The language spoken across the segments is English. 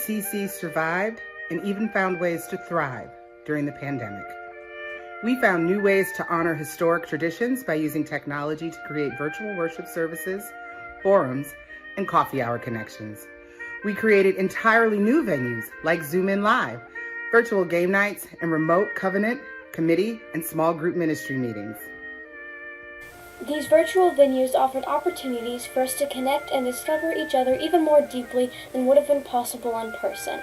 UCC survived and even found ways to thrive during the pandemic. We found new ways to honor historic traditions by using technology to create virtual worship services, forums, and coffee hour connections. We created entirely new venues like Zoom In Live, virtual game nights, and remote covenant, committee, and small group ministry meetings. These virtual venues offered opportunities for us to connect and discover each other even more deeply than would have been possible in person.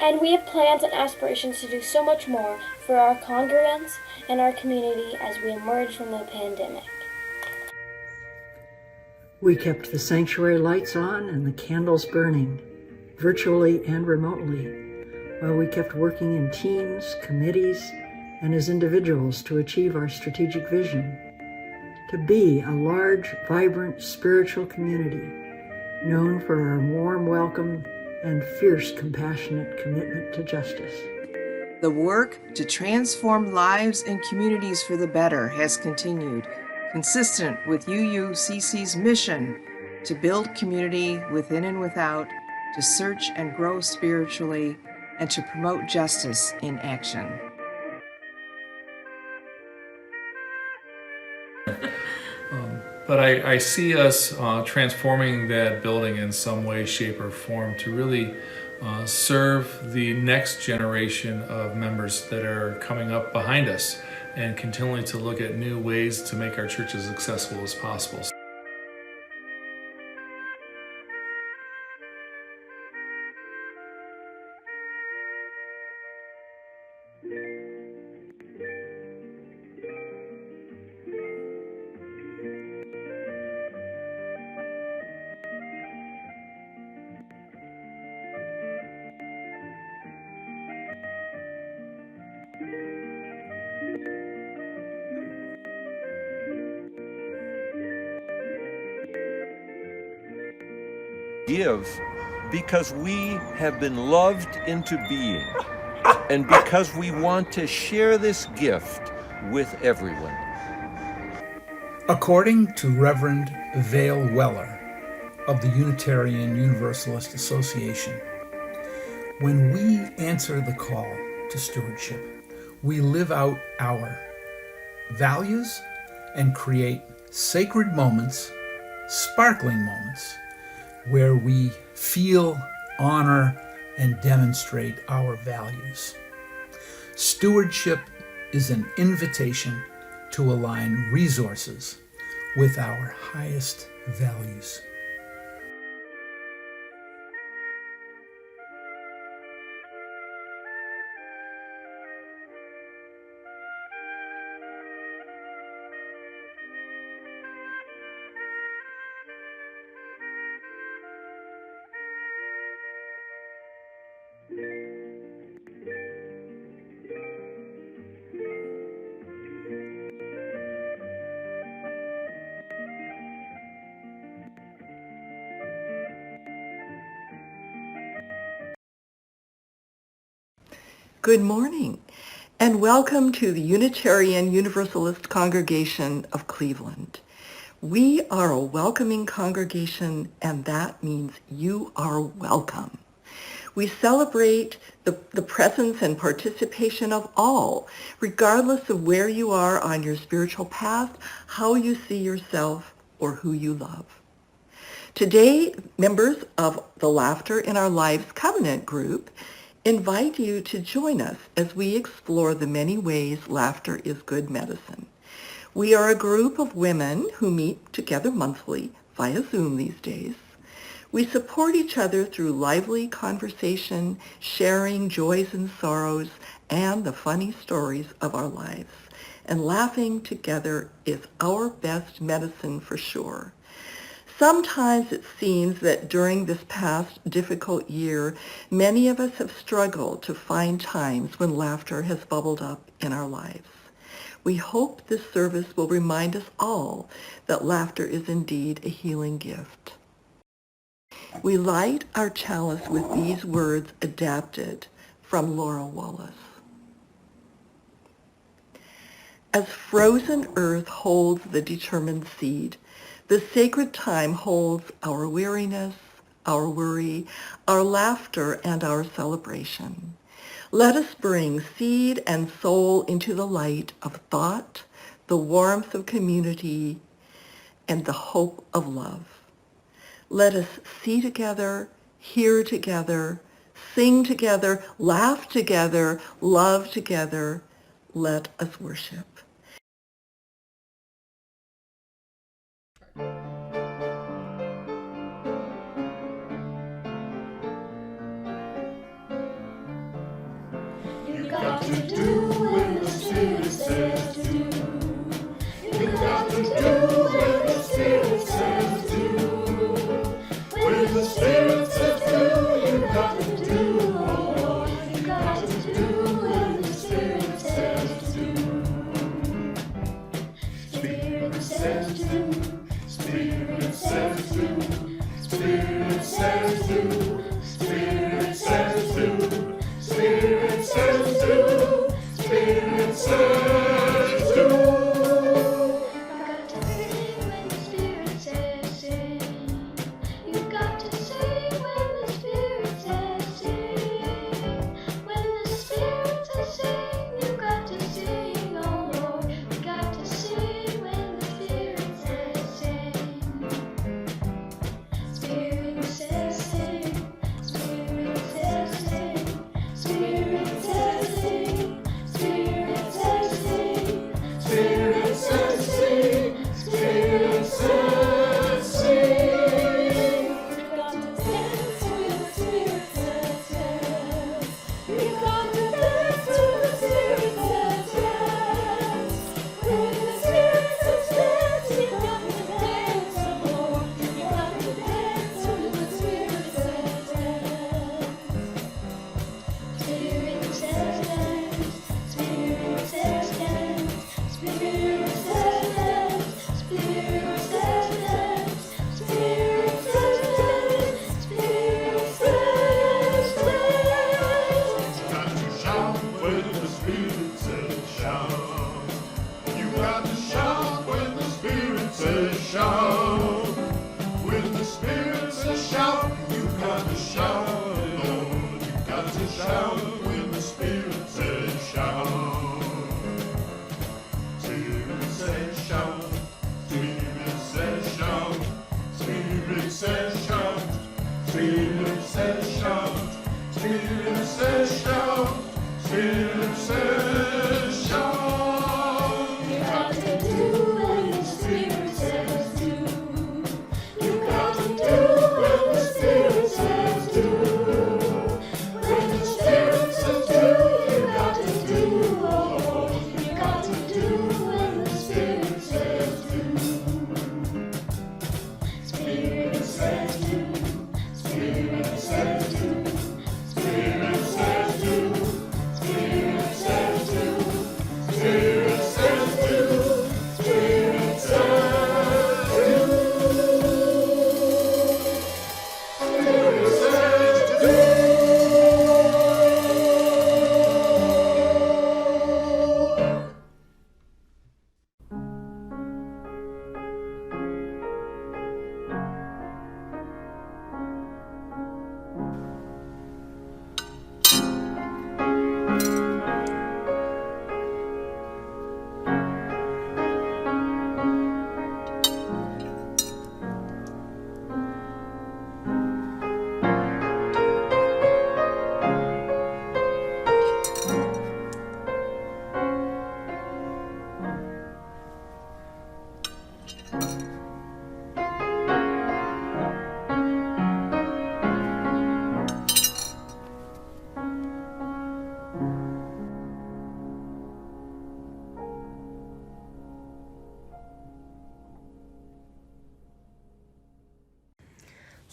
And we have plans and aspirations to do so much more for our congregants and our community as we emerge from the pandemic. We kept the sanctuary lights on and the candles burning, virtually and remotely, while we kept working in teams, committees, and as individuals to achieve our strategic vision, to be a large, vibrant, spiritual community, known for our warm welcome and fierce, compassionate commitment to justice. The work to transform lives and communities for the better has continued, consistent with UUCC's mission to build community within and without, to search and grow spiritually, and to promote justice in action. But I see us transforming that building in some way, shape, or form to really serve the next generation of members that are coming up behind us and continually to look at new ways to make our church as accessible as possible. Give because we have been loved into being and because we want to share this gift with everyone. According to Reverend Vale Weller of the Unitarian Universalist Association, when we answer the call to stewardship, we live out our values and create sacred moments, sparkling moments, where we feel, honor, and demonstrate our values. Stewardship is an invitation to align resources with our highest values. Good morning, and welcome to the Unitarian Universalist Congregation of Cleveland. We are a welcoming congregation, and that means you are welcome. We celebrate the presence and participation of all, regardless of where you are on your spiritual path, how you see yourself, or who you love. Today, members of the Laughter in Our Lives Covenant group invite you to join us as we explore the many ways laughter is good medicine. We are a group of women who meet together monthly via Zoom these days. We support each other through lively conversation, sharing joys and sorrows, and the funny stories of our lives. And laughing together is our best medicine for sure. Sometimes it seems that during this past difficult year, many of us have struggled to find times when laughter has bubbled up in our lives. We hope this service will remind us all that laughter is indeed a healing gift. We light our chalice with these words adapted from Laura Wallace. As frozen earth holds the determined seed, the sacred time holds our weariness, our worry, our laughter, and our celebration. Let us bring seed and soul into the light of thought, the warmth of community, and the hope of love. Let us see together, hear together, sing together, laugh together, love together. Let us worship. You got to do when the Spirit says do. You got to do when the Spirit says do. When the Spirit says do, you got to do. Oh, you got to do when the Spirit says do. Spirit says do. Spirit says do. Spirit says do. Spirit says do. Spirit says do. Spirit says do. Got to sing when the Spirit says sing. You got to sing when the Spirit says sing. When the Spirit says sing, you got to sing. Oh Lord, you got to sing when the Spirit says sing. Spirit says sing. Spirit says sing. Spirit says sing. Spirit says sing. Spirit says sing. Spirit says sing. You got to dance when the Spirit says dance. You got to dance when the Spirit says dance. When the Spirit says dance, you got to dance, oh Lord. You got to dance when the Spirit says dance. Spirit says dance. Spirit says dance. Spirit says dance. Spirit says dance. Spirit says dance. Spirit says dance. Got to shout when the Spirit says shout. You got to shout when the Spirit says shout. When the Spirit says shout, you got to shout. Lord, you got to shout when the Spirit says shout. Spirit says shout. Spirit says shout. Spirit says shout. Spirit says shout. Spirit says shout. Spirit says shout. You got to do when the Spirit says do. You got to do when the Spirit says do. When the Spirit says do, you got to do. Oh, you got to do when the Spirit says do. Spirit says do. Spirit says do. Spirit says do. Spirit says do. Spirit says do. Spirit says do. Spirit says do.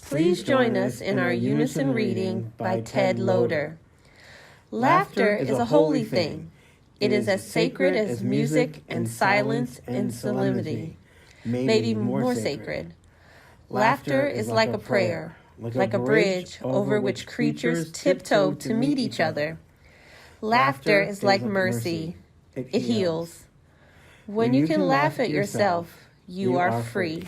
Please join us in our Unison Reading by Ted Loader. Laughter is a holy thing. It is as sacred as music and silence and solemnity, maybe more sacred. Laughter is like a prayer, like a bridge over which creatures tiptoe to meet each other. Laughter is like mercy. It heals. When you can laugh at yourself, you are free.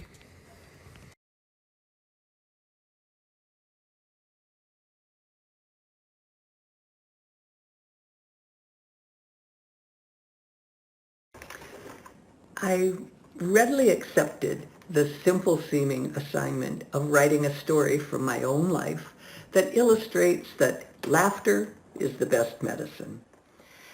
I readily accepted the simple-seeming assignment of writing a story from my own life that illustrates that laughter is the best medicine.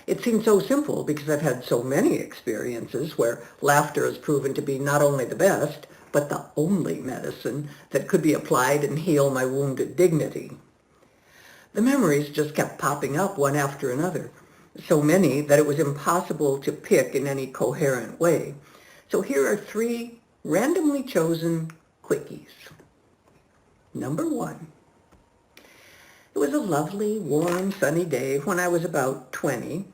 It seemed so simple because I've had so many experiences where laughter has proven to be not only the best, but the only medicine that could be applied and heal my wounded dignity. The memories just kept popping up one after another, so many that it was impossible to pick in any coherent way. So here are 3 randomly chosen quickies. Number 1. It was a lovely, warm, sunny day when I was about 20,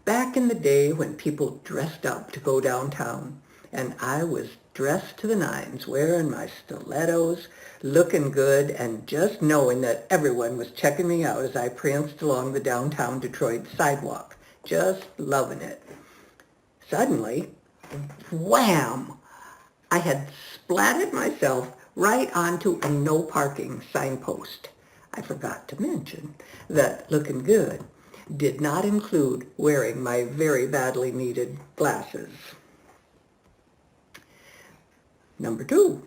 back in the day when people dressed up to go downtown, and I was dressed to the nines, wearing my stilettos, looking good, and just knowing that everyone was checking me out as I pranced along the downtown Detroit sidewalk, just loving it. Suddenly, wham! I had splattered myself right onto a no parking signpost. I forgot to mention that looking good did not include wearing my very badly needed glasses. Number 2.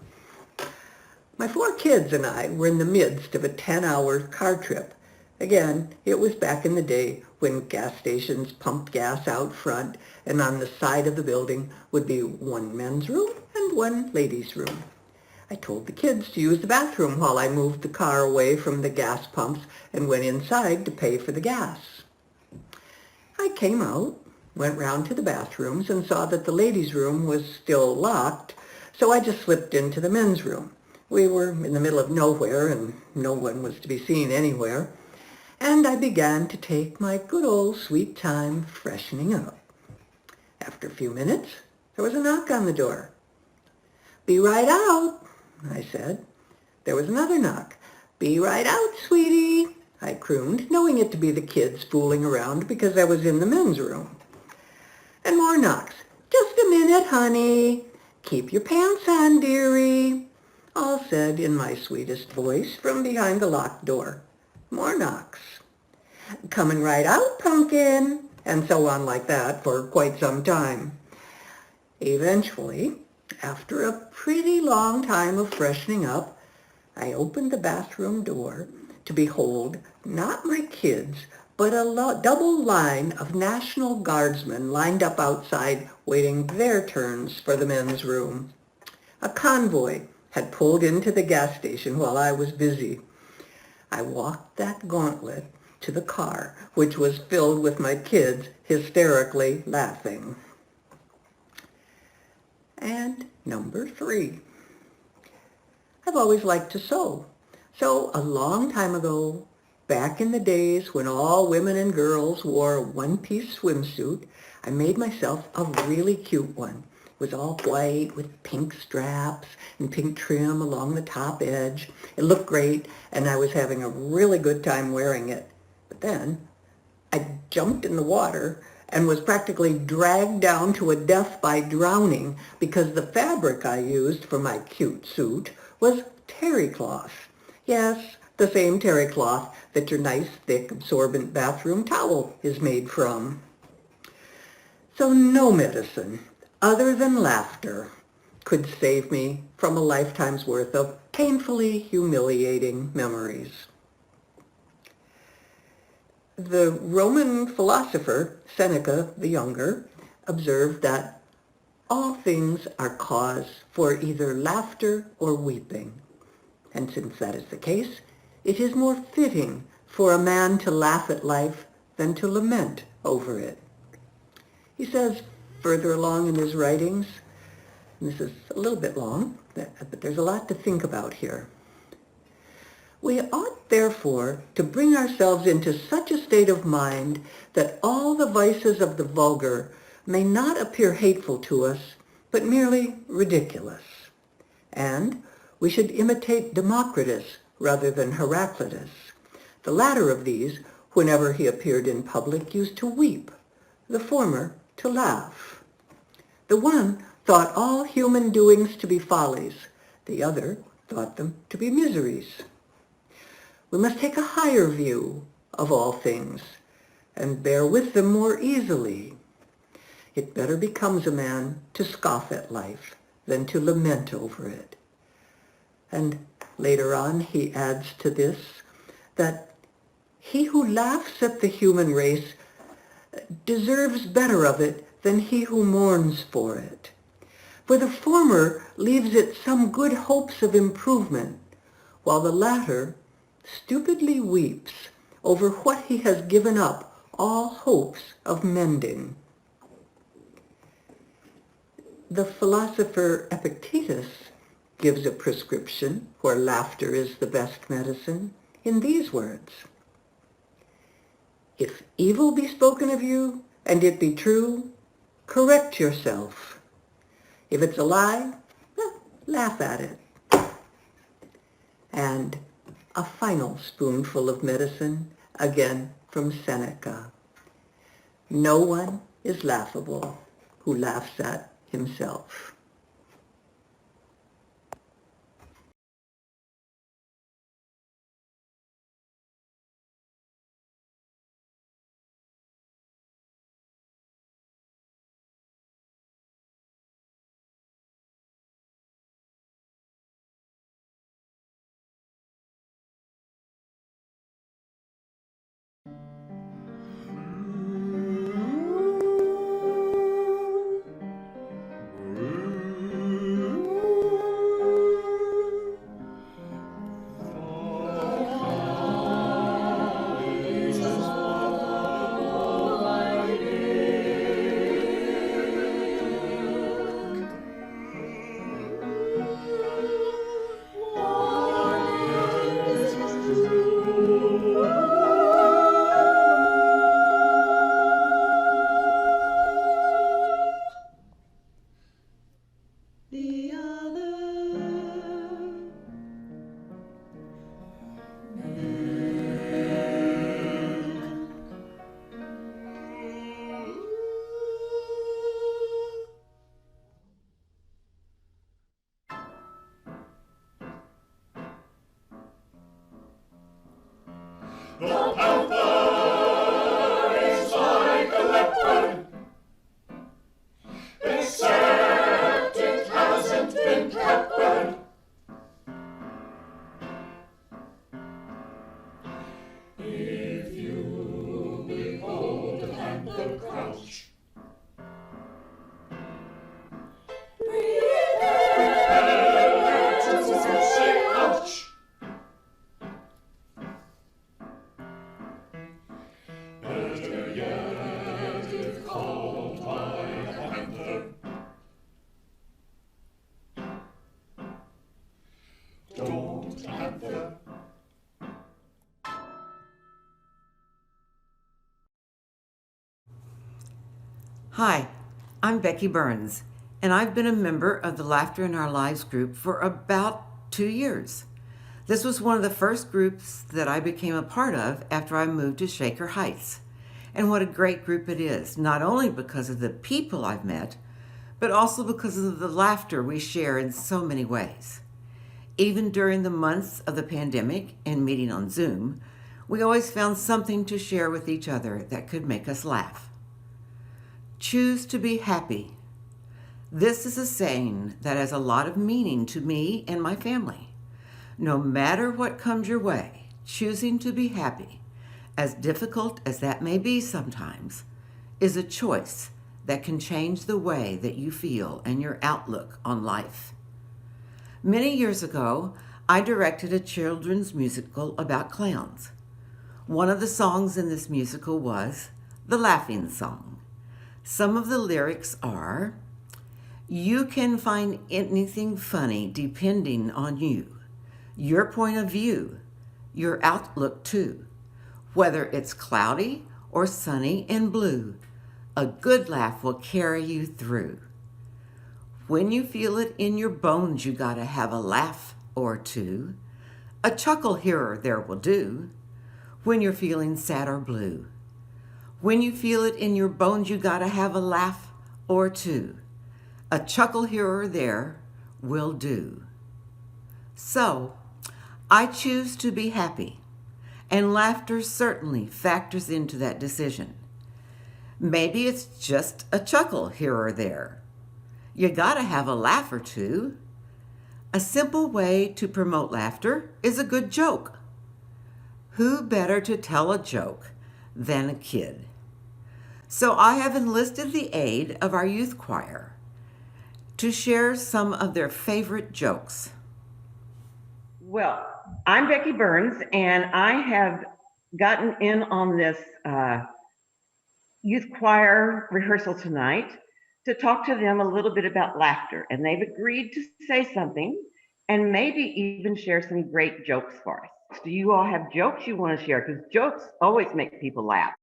My 4 kids and I were in the midst of a 10-hour car trip. Again, it was back in the day when gas stations pumped gas out front, and on the side of the building would be 1 men's room and 1 ladies' room. I told the kids to use the bathroom while I moved the car away from the gas pumps and went inside to pay for the gas. I came out, went round to the bathrooms, and saw that the ladies' room was still locked, so I just slipped into the men's room. We were in the middle of nowhere, and no one was to be seen anywhere, and I began to take my good old sweet time freshening up. After a few minutes, there was a knock on the door. "Be right out," I said. There was another knock. "Be right out, sweetie," I crooned, knowing it to be the kids fooling around because I was in the men's room. And more knocks. "Just a minute, honey. Keep your pants on, dearie," all said in my sweetest voice from behind the locked door. More knocks. "Coming right out, pumpkin," and so on like that for quite some time. Eventually, after a pretty long time of freshening up, I opened the bathroom door to behold not my kids, but a double line of National Guardsmen lined up outside waiting their turns for the men's room. A convoy had pulled into the gas station while I was busy. I walked that gauntlet to the car, which was filled with my kids hysterically laughing. And number 3. I've always liked to sew. So a long time ago, back in the days when all women and girls wore a one-piece swimsuit, I made myself a really cute one. It was all white with pink straps and pink trim along the top edge. It looked great, and I was having a really good time wearing it. But then I jumped in the water and was practically dragged down to a death by drowning because the fabric I used for my cute suit was terry cloth. Yes, the same terry cloth that your nice, thick, absorbent bathroom towel is made from. So no medicine, other than laughter, could save me from a lifetime's worth of painfully humiliating memories. The Roman philosopher Seneca the Younger observed that all things are cause for either laughter or weeping. And since that is the case, it is more fitting for a man to laugh at life than to lament over it. He says further along in his writings, and this is a little bit long, but there's a lot to think about here. We ought, therefore, to bring ourselves into such a state of mind that all the vices of the vulgar may not appear hateful to us, but merely ridiculous. And we should imitate Democritus rather than Heraclitus. The latter of these, whenever he appeared in public, used to weep, the former to laugh. The one thought all human doings to be follies, the other thought them to be miseries. We must take a higher view of all things and bear with them more easily. It better becomes a man to scoff at life than to lament over it. And later on he adds to this that he who laughs at the human race deserves better of it than he who mourns for it. For the former leaves it some good hopes of improvement, while the latter stupidly weeps over what he has given up all hopes of mending. The philosopher Epictetus gives a prescription where laughter is the best medicine in these words: "If evil be spoken of you, and it be true, correct yourself. If it's a lie, laugh at it." And a final spoonful of medicine, again from Seneca: "No one is laughable who laughs at himself." The panther is like a leopard, except it hasn't been peppered. If you behold a panther crouch, prepare to say ouch. Better yet, if called by a panther, don't panther. Hi, I'm Becky Burns, and I've been a member of the Laughter in Our Lives group for about 2 years. This was one of the first groups that I became a part of after I moved to Shaker Heights. And what a great group it is, not only because of the people I've met, but also because of the laughter we share in so many ways. Even during the months of the pandemic and meeting on Zoom, we always found something to share with each other that could make us laugh. Choose to be happy. This is a saying that has a lot of meaning to me and my family. No matter what comes your way, choosing to be happy, as difficult as that may be sometimes, is a choice that can change the way that you feel and your outlook on life. Many years ago, I directed a children's musical about clowns. One of the songs in this musical was the Laughing Song. Some of the lyrics are, "You can find anything funny depending on you, your point of view, your outlook too. Whether it's cloudy or sunny and blue, a good laugh will carry you through. When you feel it in your bones, you gotta have a laugh or two. A chuckle here or there will do when you're feeling sad or blue. When you feel it in your bones, you gotta have a laugh or two. A chuckle here or there will do." So, I choose to be happy, and laughter certainly factors into that decision. Maybe it's just a chuckle here or there. You gotta have a laugh or two. A simple way to promote laughter is a good joke. Who better to tell a joke than a kid? So I have enlisted the aid of our youth choir to share some of their favorite jokes. Well, I'm Becky Burns, and I have gotten in on this youth choir rehearsal tonight to talk to them a little bit about laughter, and they've agreed to say something and maybe even share some great jokes for us. Do you all have jokes you want to share? Because jokes always make people laugh.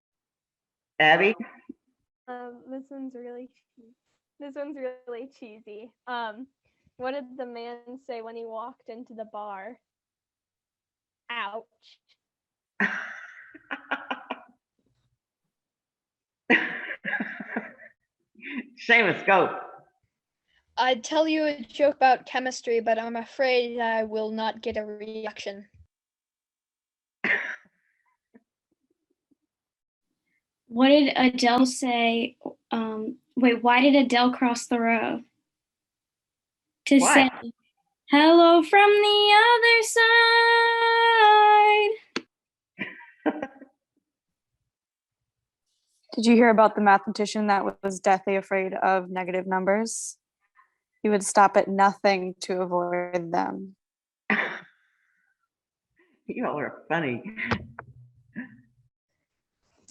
Abby? This one's really cheesy. What did the man say when he walked into the bar? Ouch. Seamus, go. I'd tell you a joke about chemistry, but I'm afraid I will not get a reaction. What did Adele say? Why did Adele cross the road? To Why? say hello from the other side. Did you hear about the mathematician that was deathly afraid of negative numbers? He would stop at nothing to avoid them. You all are funny.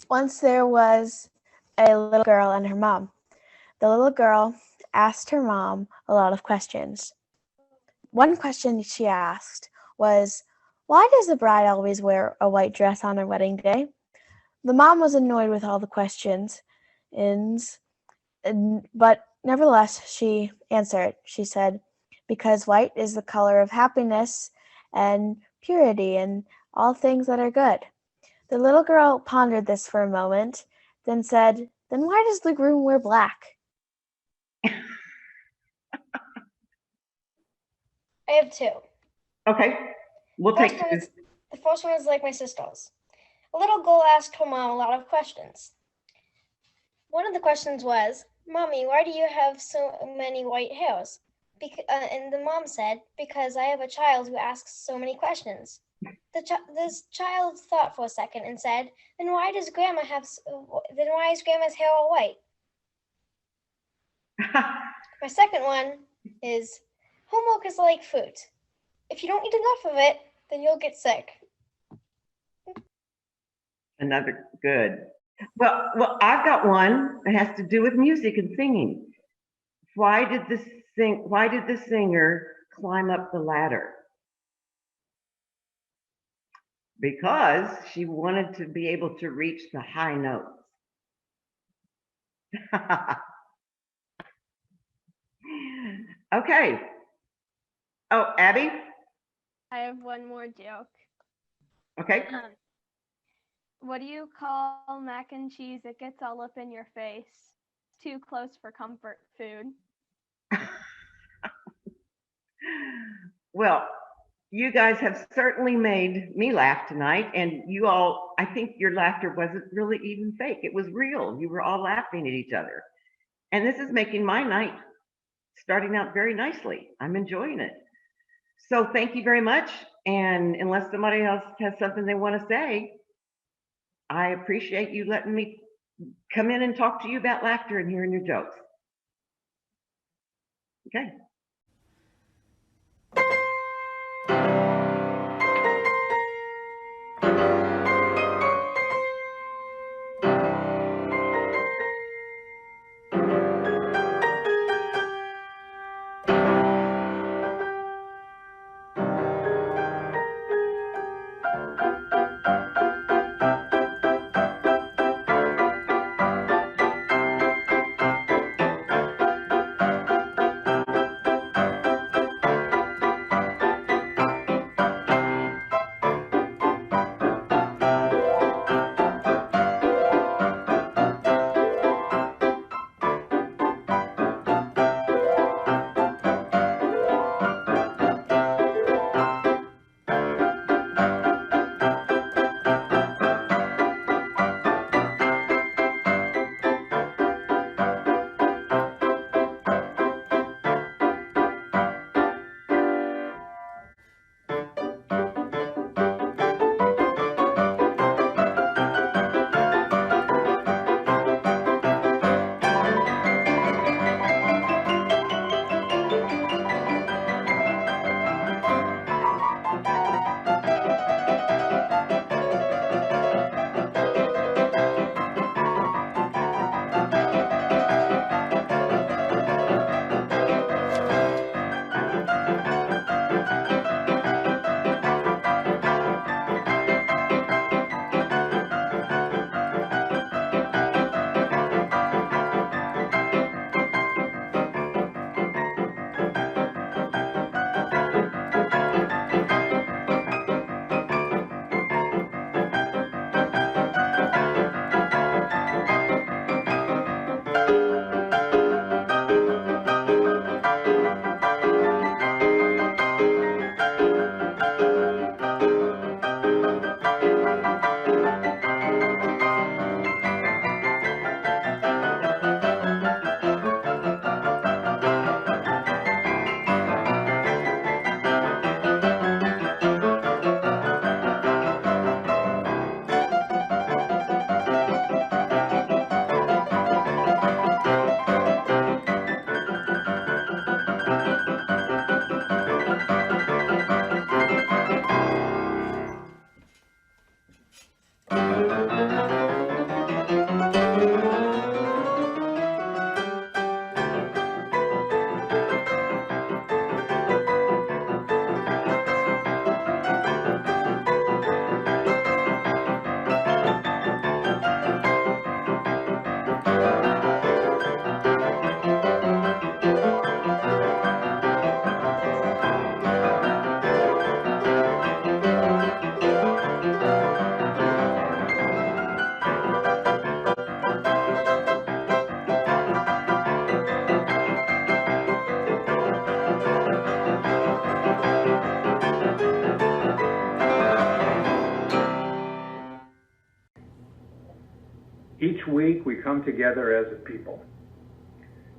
Once there was a little girl and her mom. The little girl asked her mom a lot of questions. One question she asked was, why does the bride always wear a white dress on her wedding day? The mom was annoyed with all the questions, but nevertheless she answered. She said, because white is the color of happiness and purity and all things that are good. The little girl pondered this for a moment, then said, then why does the groom wear black? I have two. Okay, we'll take two. The first one is like my sister's. A little girl asked her mom a lot of questions. One of the questions was, Mommy, why do you have so many white hairs? And the mom said, because I have a child who asks so many questions. This child thought for a second and said, then why is grandma's hair all white? My second one is, homework is like food. If you don't eat enough of it, then you'll get sick. Another good. Well, I've got one that has to do with music and singing. Why did the singer climb up the ladder? Because she wanted to be able to reach the high notes. Okay. Oh, Abby? I have one more joke. Okay. What do you call mac and cheese that gets all up in your face? Too close for comfort food. Well, you guys have certainly made me laugh tonight, and you all, I think your laughter wasn't really even fake. It was real. You were all laughing at each other. And this is making my night starting out very nicely. I'm enjoying it. So thank you very much. And unless somebody else has something they want to say, I appreciate you letting me come in and talk to you about laughter and hearing your jokes. Okay. week we come together as a people.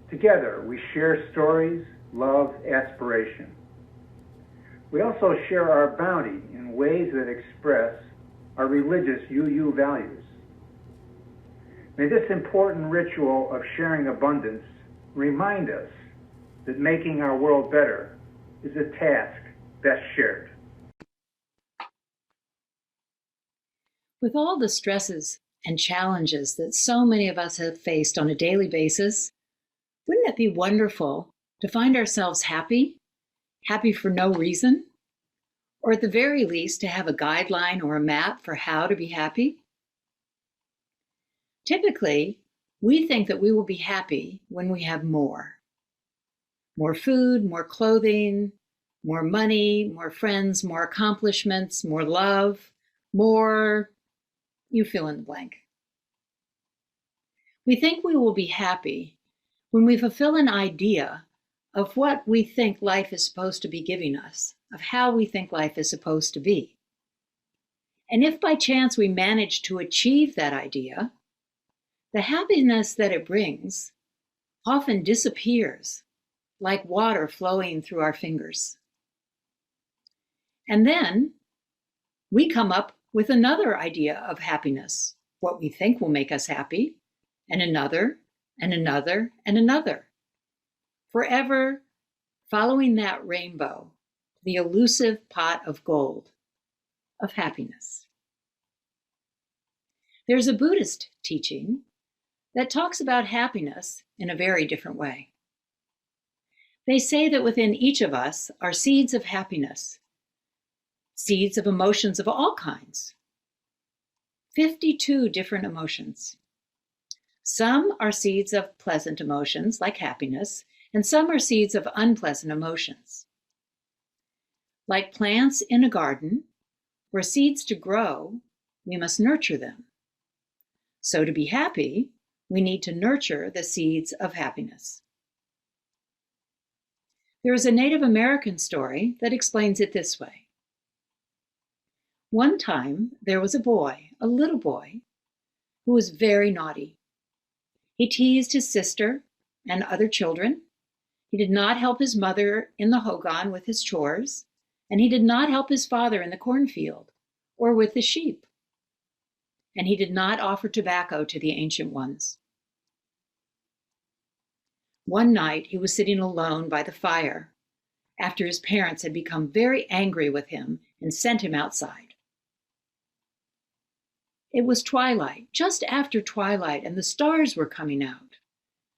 Together we share stories, love, aspiration. We also share our bounty in ways that express our religious UU values. May this important ritual of sharing abundance remind us that making our world better is a task best shared. With all the stresses and challenges that so many of us have faced on a daily basis, wouldn't it be wonderful to find ourselves happy for no reason, or at the very least to have a guideline or a map for how to be happy? Typically, we think that we will be happy when we have more. More food, more clothing, more money, more friends, more accomplishments, more love, more, you fill in the blank. We think we will be happy when we fulfill an idea of what we think life is supposed to be giving us, of how we think life is supposed to be. And if by chance we manage to achieve that idea, the happiness that it brings often disappears like water flowing through our fingers. And then we come up with another idea of happiness, what we think will make us happy, and another, and another, and another. Forever following that rainbow, the elusive pot of gold of happiness. There's a Buddhist teaching that talks about happiness in a very different way. They say that within each of us are seeds of happiness, seeds of emotions of all kinds, 52 different emotions. Some are seeds of pleasant emotions, like happiness, and some are seeds of unpleasant emotions. Like plants in a garden, for seeds to grow, we must nurture them. So to be happy, we need to nurture the seeds of happiness. There is a Native American story that explains it this way. One time, there was a boy, a little boy, who was very naughty. He teased his sister and other children. He did not help his mother in the hogan with his chores, and he did not help his father in the cornfield or with the sheep. And he did not offer tobacco to the ancient ones. One night, he was sitting alone by the fire after his parents had become very angry with him and sent him outside. It was twilight, just after twilight, and the stars were coming out.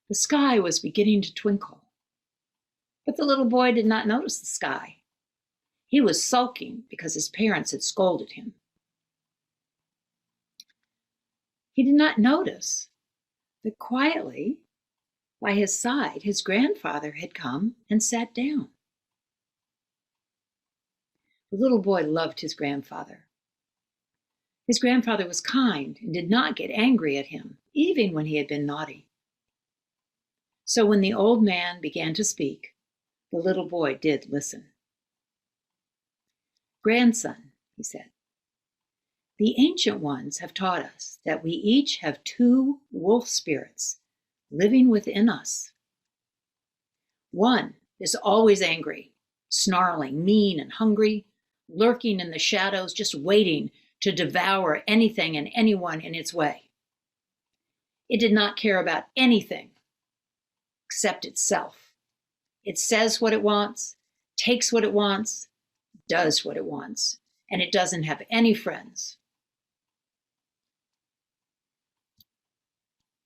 The sky was beginning to twinkle. But the little boy did not notice the sky. He was sulking because his parents had scolded him. He did not notice that quietly, by his side, his grandfather had come and sat down. The little boy loved his grandfather. His grandfather was kind and did not get angry at him, even when he had been naughty. So when the old man began to speak, the little boy did listen. "Grandson," he said, "the ancient ones have taught us that we each have two wolf spirits living within us. One is always angry, snarling, mean and hungry, lurking in the shadows, just waiting to devour anything and anyone in its way. It did not care about anything except itself. It says what it wants, takes what it wants, does what it wants, and it doesn't have any friends."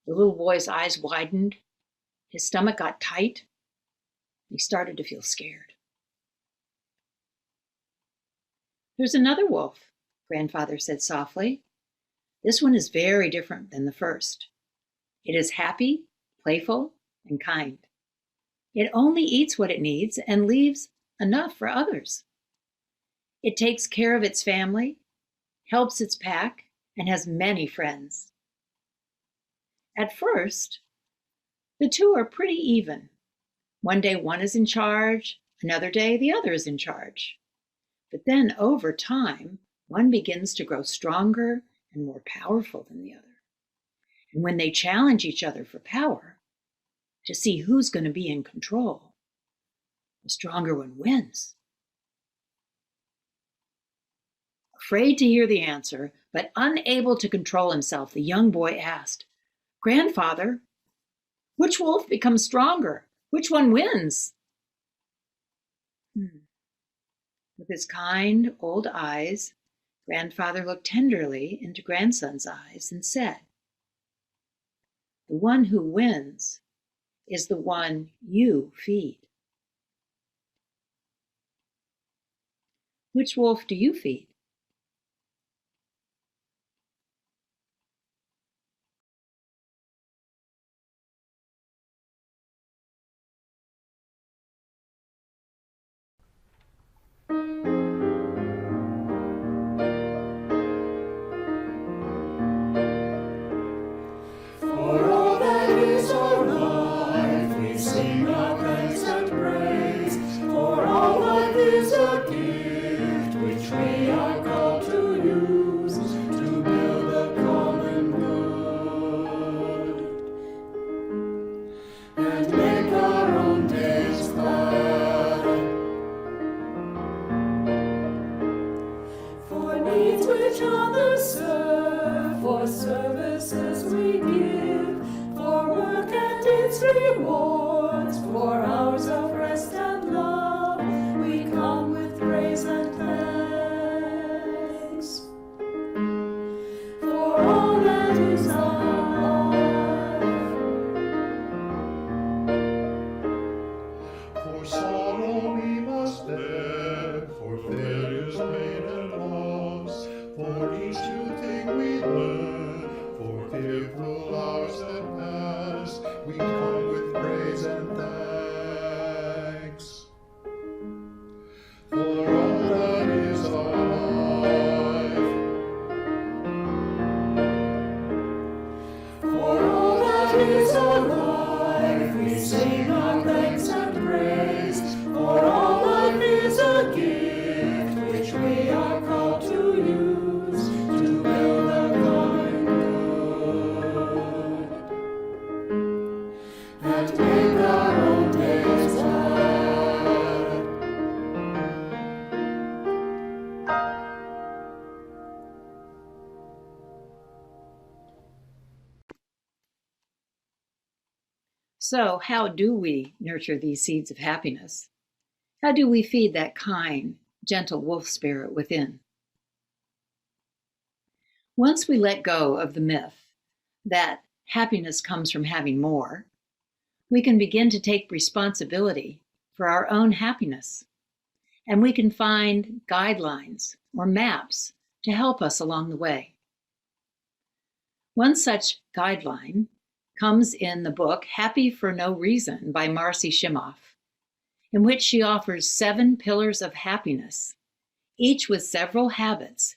The little boy's eyes widened, his stomach got tight, and he started to feel scared. "There's another wolf," Grandfather said softly. "This one is very different than the first. It is happy, playful, and kind. It only eats what it needs and leaves enough for others. It takes care of its family, helps its pack, and has many friends. At first, the two are pretty even. One day one is in charge, another day the other is in charge. But then over time, one begins to grow stronger and more powerful than the other. And when they challenge each other for power to see who's going to be in control, the stronger one wins. Afraid to hear the answer, but unable to control himself, the young boy asked, "Grandfather, which wolf becomes stronger? Which one wins?" With his kind old eyes, Grandfather looked tenderly into grandson's eyes and said, "The one who wins is the one you feed." Which wolf do you feed? For all that is our life, we sing our thanks and praise. For all life is a gift which we are called to use to build the common good and make our own days glad. For needs which others serve, for services we give, for work and its rewards, for hours of rest and love, we come with praise and thanks. For all that is our life. For sorrow we must bear, for failures, pain and loss, for each new thing we learn, for fearful hours that pass, we come with praise and thanks. For all that is our life. For all that is our life, we sing our thanks and praise. For all life is a gift which we are called to use to build the common good and make our own days glad. So, how do we nurture these seeds of happiness? How do we feed that kind, gentle wolf spirit within? Once we let go of the myth that happiness comes from having more, we can begin to take responsibility for our own happiness, and we can find guidelines or maps to help us along the way. One such guideline comes in the book Happy for No Reason by Marcy Shimoff, in which she offers 7 pillars of happiness, each with several habits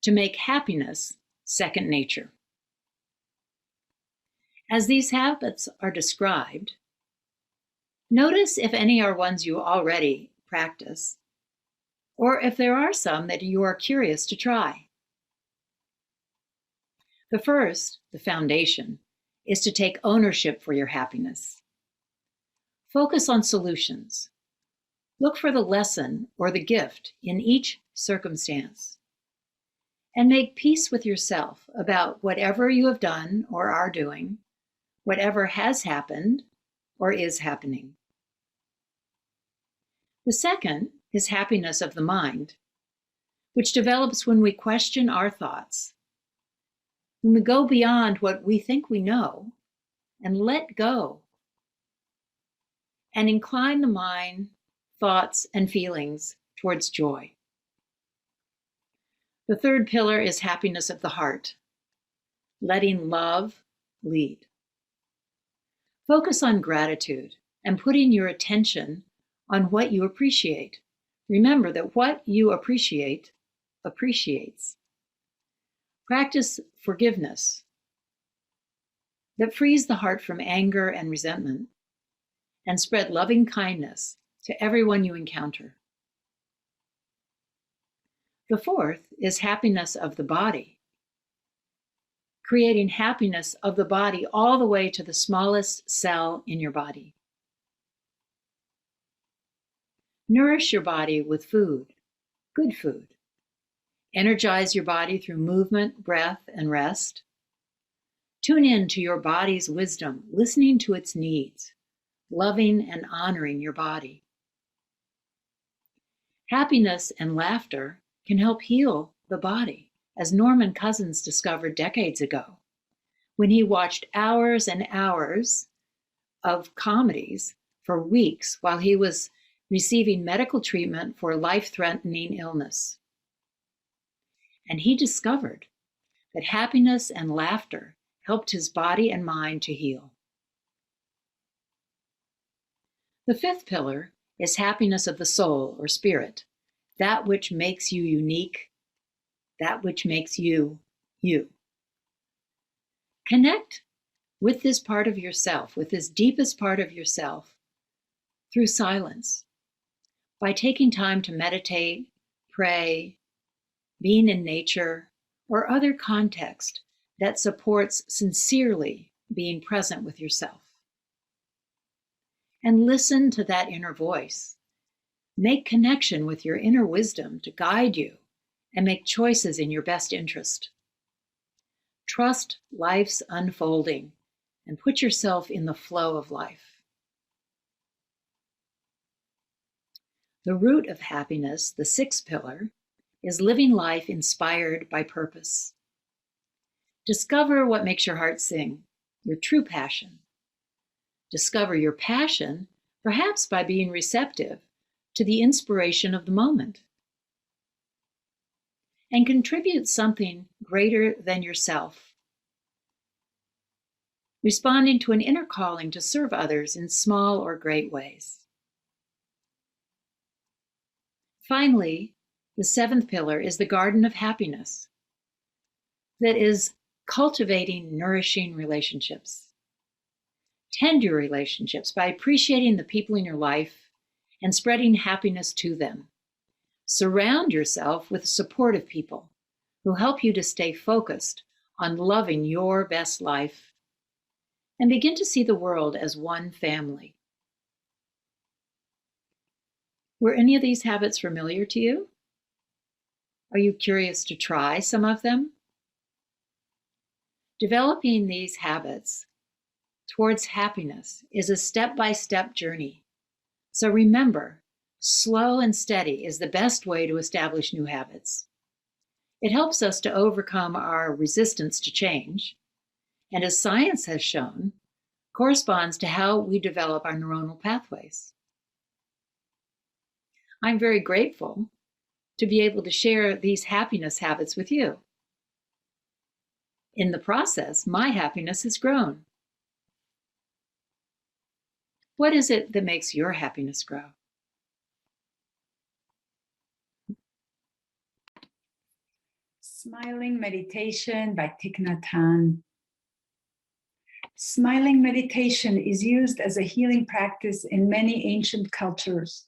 to make happiness second nature. As these habits are described, notice if any are ones you already practice, or if there are some that you are curious to try. The first, the foundation, is to take ownership for your happiness. Focus on solutions. Look for the lesson or the gift in each circumstance. And make peace with yourself about whatever you have done or are doing, whatever has happened or is happening. The second is happiness of the mind, which develops when we question our thoughts, when we go beyond what we think we know and let go and incline the mind, thoughts, and feelings towards joy. The third pillar is happiness of the heart, letting love lead. Focus on gratitude and putting your attention on what you appreciate. Remember that what you appreciate appreciates. Practice forgiveness that frees the heart from anger and resentment, and spread loving kindness to everyone you encounter. The fourth is happiness of the body. creating happiness of the body all the way to the smallest cell in your body. Nourish your body with food, good food. Energize your body through movement, breath, and rest. Tune in to your body's wisdom, listening to its needs, loving and honoring your body. Happiness and laughter can help heal the body, as Norman Cousins discovered decades ago when he watched hours and hours of comedies for weeks while he was receiving medical treatment for life-threatening illness. And he discovered that happiness and laughter helped his body and mind to heal. The fifth pillar is happiness of the soul or spirit, that which makes you unique, that which makes you, you. Connect with this part of yourself, with this deepest part of yourself, through silence, by taking time to meditate, pray, being in nature, or other context that supports sincerely being present with yourself. And listen to that inner voice. Make connection with your inner wisdom to guide you and make choices in your best interest. Trust life's unfolding and put yourself in the flow of life. The root of happiness, the sixth pillar, is living life inspired by purpose. Discover what makes your heart sing, your true passion. Discover your passion, perhaps by being receptive to the inspiration of the moment. And contribute something greater than yourself. Responding to an inner calling to serve others in small or great ways. Finally, the seventh pillar is the garden of happiness, that is cultivating nourishing relationships. Tend your relationships by appreciating the people in your life and spreading happiness to them. Surround yourself with supportive people who help you to stay focused on loving your best life and begin to see the world as one family. Were any of these habits familiar to you? Are you curious to try some of them? Developing these habits towards happiness is a step-by-step journey. So remember, slow and steady is the best way to establish new habits. It helps us to overcome our resistance to change, and as science has shown, corresponds to how we develop our neuronal pathways. I'm very grateful to be able to share these happiness habits with you. In the process, my happiness has grown. What is it that makes your happiness grow? Smiling Meditation by Thich Nhat Hanh. Smiling meditation is used as a healing practice in many ancient cultures.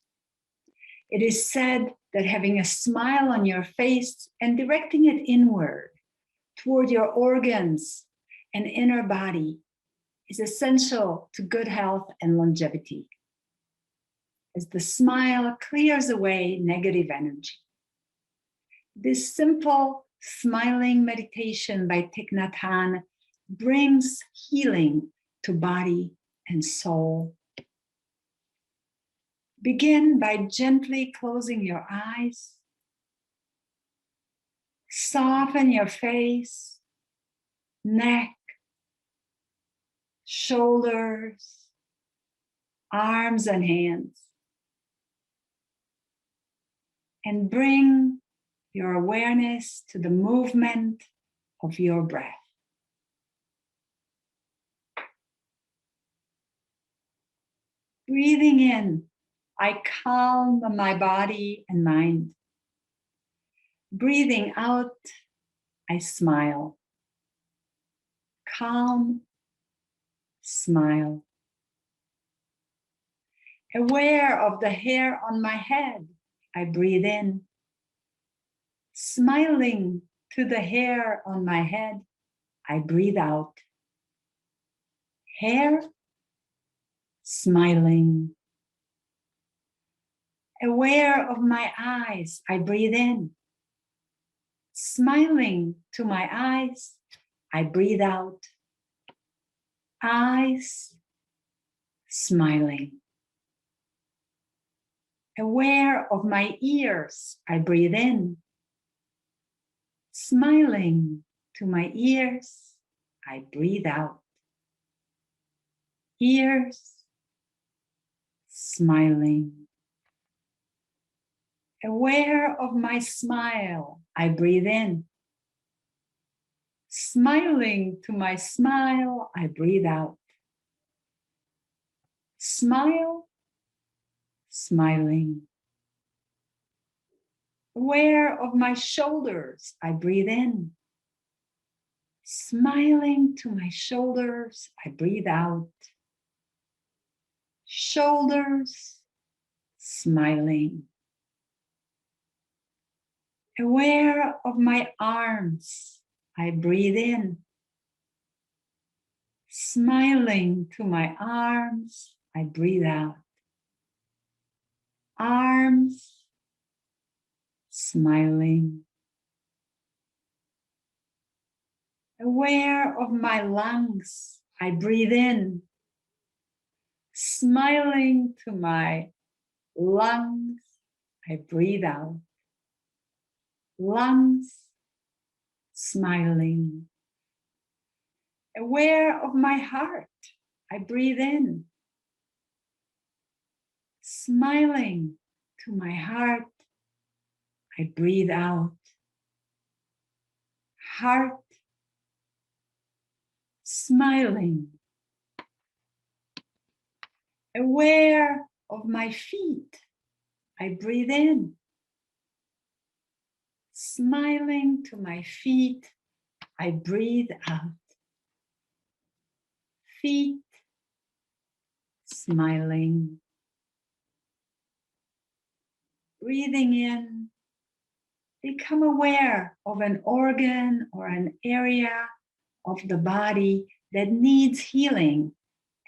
It is said that having a smile on your face and directing it inward toward your organs and inner body is essential to good health and longevity, as the smile clears away negative energy. This simple smiling meditation by Thich Nhat Hanh brings healing to body and soul. Begin by gently closing your eyes. Soften your face, neck, shoulders, arms and hands. And bring your awareness to the movement of your breath. Breathing in, I calm my body and mind. Breathing out, I smile. Calm, smile. Aware of the hair on my head, I breathe in. Smiling to the hair on my head, I breathe out. Hair, smiling. Aware of my eyes, I breathe in. Smiling to my eyes, I breathe out. Eyes, smiling. Aware of my ears, I breathe in. Smiling to my ears, I breathe out. Ears, smiling. Aware of my smile, I breathe in. Smiling to my smile, I breathe out. Smile, smiling. Aware of my shoulders, I breathe in. Smiling to my shoulders, I breathe out. Shoulders, smiling. Aware of my arms, I breathe in. Smiling to my arms, I breathe out. Arms, smiling. Aware of my lungs, I breathe in. Smiling to my lungs, I breathe out. Lungs, smiling. Aware of my heart, I breathe in. Smiling to my heart, I breathe out. Heart, smiling. Aware of my feet, I breathe in. Smiling to my feet, I breathe out. Feet, smiling. Breathing in, become aware of an organ or an area of the body that needs healing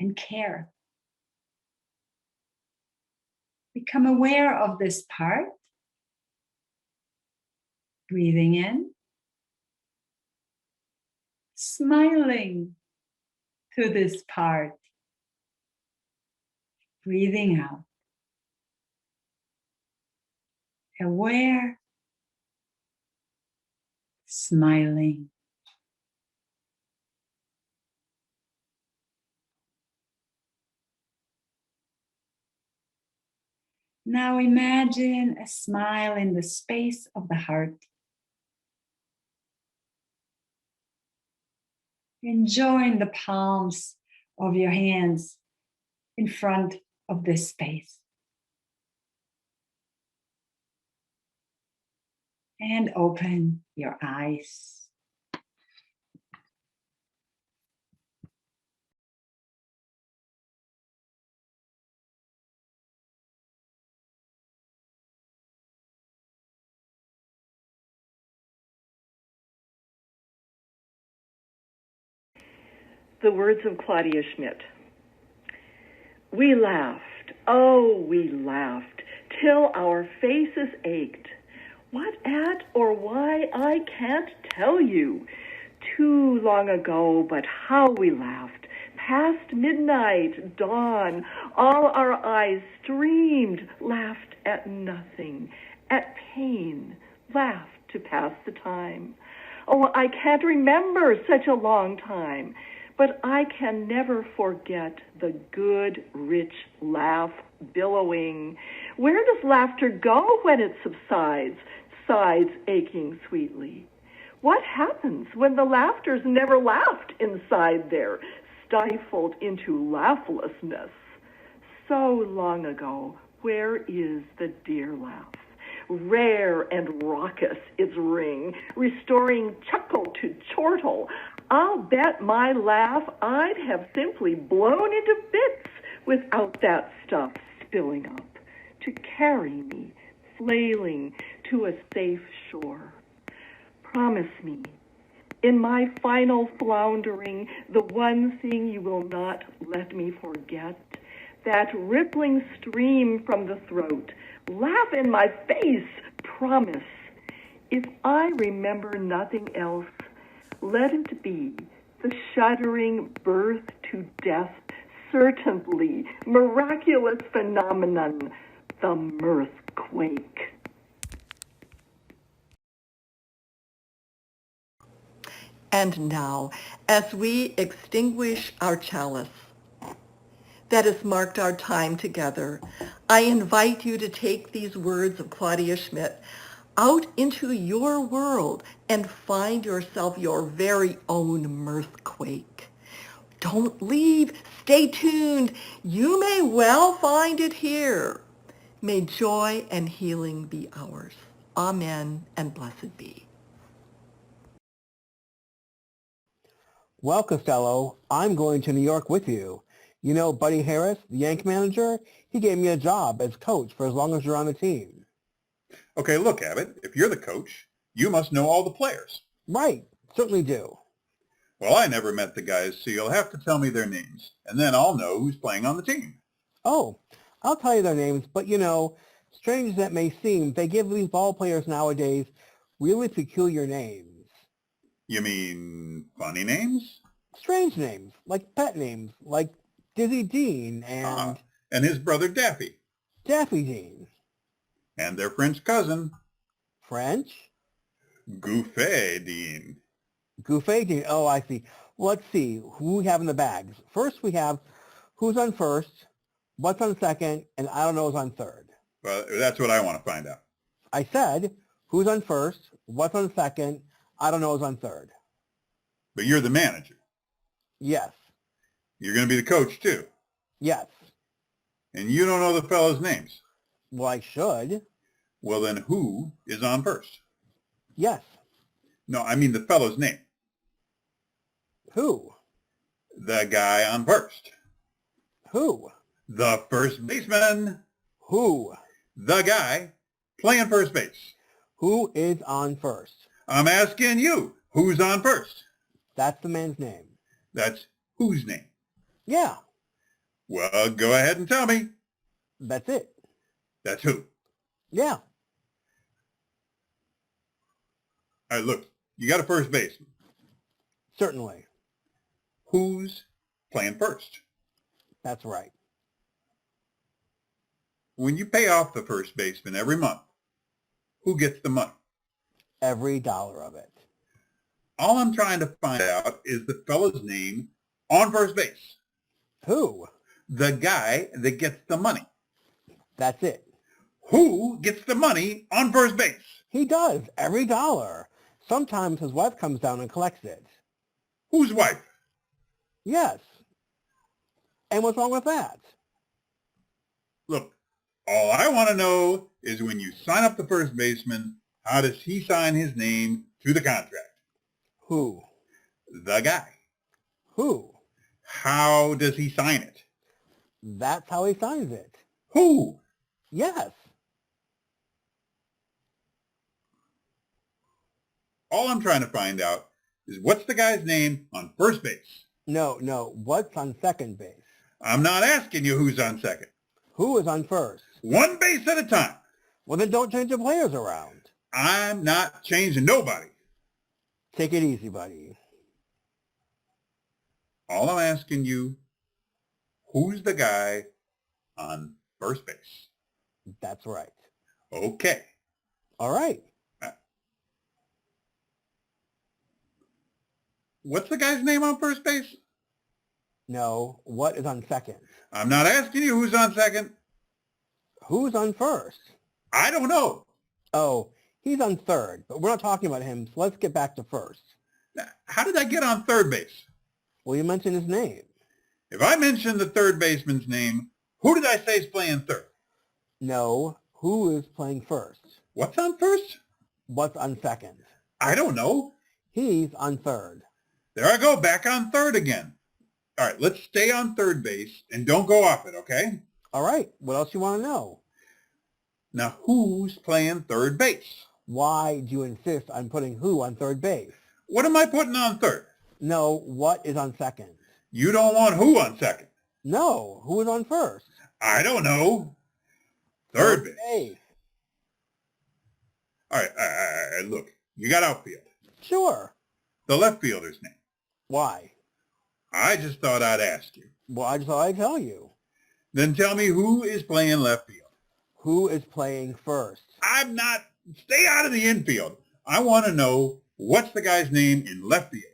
and care. Become aware of this part. Breathing in, smiling to this part. Breathing out. Aware, smiling. Now imagine a smile in the space of the heart. Enjoying the palms of your hands in front of this space. And open your eyes. The words of Claudia Schmidt. We laughed, oh, we laughed, till our faces ached. What at or why, I can't tell you. Too long ago, but how we laughed. Past midnight, dawn, all our eyes streamed, laughed at nothing, at pain, laughed to pass the time. Oh, I can't remember such a long time. But I can never forget the good, rich laugh billowing. Where does laughter go when it subsides, sides aching sweetly? What happens when the laughter's never laughed inside there, stifled into laughlessness? So long ago, where is the dear laugh? Rare and raucous its ring, restoring chuckle to chortle. I'll bet my laugh I'd have simply blown into bits without that stuff spilling up to carry me, flailing to a safe shore. Promise me, In my final floundering, the one thing you will not let me forget, that rippling stream from the throat. Laugh in my face, promise. If I remember nothing else, let it be the shuddering birth to death, certainly miraculous phenomenon, the mirthquake. And now, as we extinguish our chalice that has marked our time together, I invite you to take these words of Claudia Schmidt out into your world and find yourself your very own mirthquake. Don't leave. Stay tuned. You may well find it here. May joy and healing be ours. Amen and blessed be. Well, Costello, I'm going to New York with you. You know Buddy Harris, the Yank manager? He gave me a job as coach for as long as you're on the team. Okay, look, Abbott, if you're the coach, you must know all the players. Right, certainly do. Well, I never met the guys, so you'll have to tell me their names, and then I'll know who's playing on the team. Oh, I'll tell you their names, but you know, strange as that may seem, they give these ball players nowadays really peculiar names. You mean funny names? Strange names, like pet names, like Dizzy Dean and... and his brother Daffy. Daffy Dean. And their French cousin. French? Gouffet Dean. Gouffet Dean, oh, I see. Well, let's see who we have in the bags. First we have who's on first, what's on second, and I don't know who's on third. Well, that's what I want to find out. I said who's on first, what's on second, I don't know who's on third. But you're the manager. Yes. You're going to be the coach, too. Yes. And you don't know the fellows' names. Well, I should. Well, then who is on first? Yes. No, I mean the fellow's name. Who? The guy on first. Who? The first baseman. Who? The guy playing first base. Who is on first? I'm asking you, who's on first? That's the man's name. That's whose name? Yeah. Well, go ahead and tell me. That's it. That's who? Yeah. All right, look, you got a first baseman. Certainly. Who's playing first? That's right. When you pay off the first baseman every month, who gets the money? Every dollar of it. All I'm trying to find out is the fellow's name on first base. Who? The guy that gets the money. That's it. Who gets the money on first base? He does, every dollar. Sometimes his wife comes down and collects it. Whose wife? Yes. And what's wrong with that? Look, all I want to know is when you sign up the first baseman, how does he sign his name to the contract? Who? The guy. Who? How does he sign it? That's how he signs it. Who? Yes. All I'm trying to find out is what's the guy's name on first base? No, what's on second base? I'm not asking you who's on second. Who is on first? One base at a time. Well, then don't change the players around. I'm not changing nobody. Take it easy, buddy. All I'm asking you, who's the guy on first base? That's right. Okay. All right. What's the guy's name on first base? No, what is on second? I'm not asking you who's on second. Who's on first? I don't know. Oh, he's on third, but we're not talking about him, so let's get back to first. How did I get on third base? Well, you mentioned his name. If I mentioned the third baseman's name, who did I say is playing third? No, who is playing first? What's on first? What's on second? I don't know. He's on third. There I go, back on third again. All right, let's stay on third base and don't go off it, okay? All right, what else you want to know? Now, who's playing third base? Why do you insist on putting who on third base? What am I putting on third? No, what is on second? You don't want who on second? No, who is on first? I don't know. Third base. All right, look, you got outfield. Sure. The left fielder's name. Why? I just thought I'd ask you. Well, I just thought I'd tell you. Then tell me who is playing left field. Who is playing first? I'm not, stay out of the infield. I want to know what's the guy's name in left field.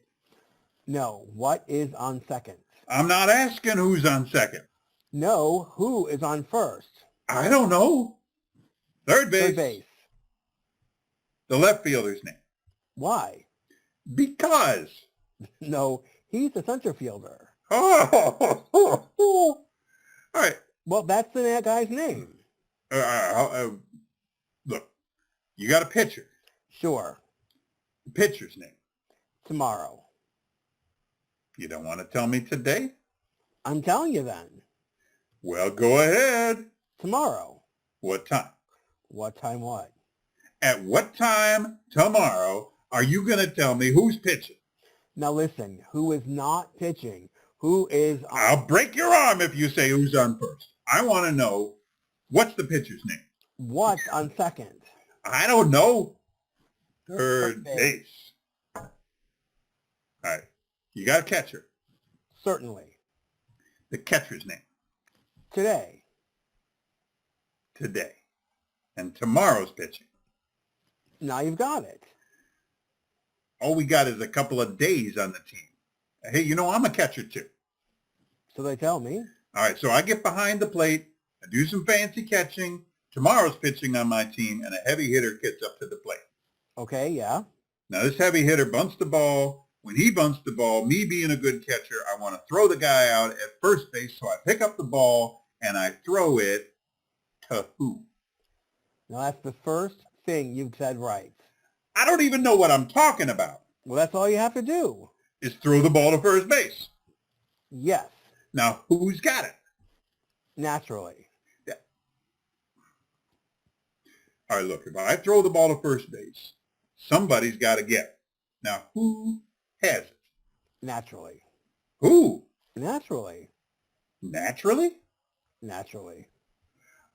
No, what is on second? I'm not asking who's on second. No, who is on first? I don't know. Third base. Third base. The left fielder's name. Why? Because. No, he's the center fielder. Oh. All right. Well, that's the guy's name. Look, you got a pitcher. Sure. The pitcher's name. Tomorrow. You don't want to tell me today? I'm telling you then. Well, go ahead. Tomorrow. What time? What time what? At what time tomorrow are you going to tell me who's pitching? Now listen, who is not pitching? Who is on... I'll break your arm if you say who's on first. I want to know, what's the pitcher's name? What's on second? I don't know. Third base. All right. You got a catcher? Certainly. The catcher's name? Today. Today. And tomorrow's pitching? Now you've got it. All we got is a couple of days on the team. Hey, you know, I'm a catcher too. So they tell me. All right, so I get behind the plate, I do some fancy catching. Tomorrow's pitching on my team, and a heavy hitter gets up to the plate. Okay, yeah. Now this heavy hitter bunts the ball. When he bunts the ball, me being a good catcher, I want to throw the guy out at first base, so I pick up the ball and I throw it to who? Now that's the first thing you've said right. I don't even know what I'm talking about. Well, that's all you have to do. Is throw the ball to first base. Yes. Now, who's got it? Naturally. Yeah. All right, look, if I throw the ball to first base, somebody's got to get it. Now, who has it? Naturally. Who? Naturally. Naturally? Naturally.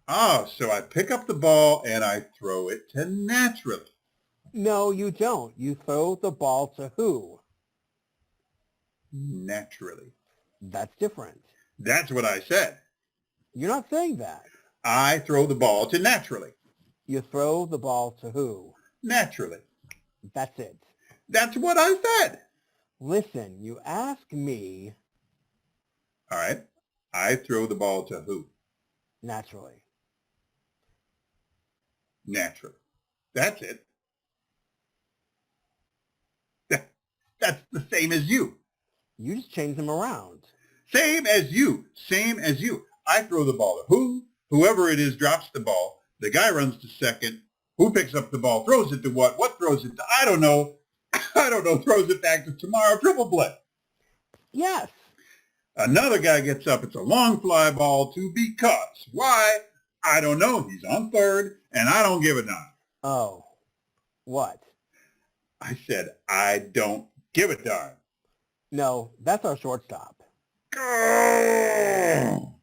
Oh, so I pick up the ball and I throw it to naturally. No, you don't. You throw the ball to who? Naturally. That's different. That's what I said. You're not saying that. I throw the ball to naturally. You throw the ball to who? Naturally. That's it. That's what I said. Listen, you ask me. All right. I throw the ball to who? Naturally. Naturally. That's it. That's the same as you. You just change them around. Same as you. Same as you. I throw the ball to who? Whoever it is drops the ball. The guy runs to second. Who picks up the ball? Throws it to what? What throws it to? I don't know. I don't know. Throws it back to tomorrow. Triple play. Yes. Another guy gets up. It's a long fly ball to because. Why? I don't know. He's on third, and I don't give a darn. Oh. What? I said, I don't give a darn. No, that's our shortstop. Go!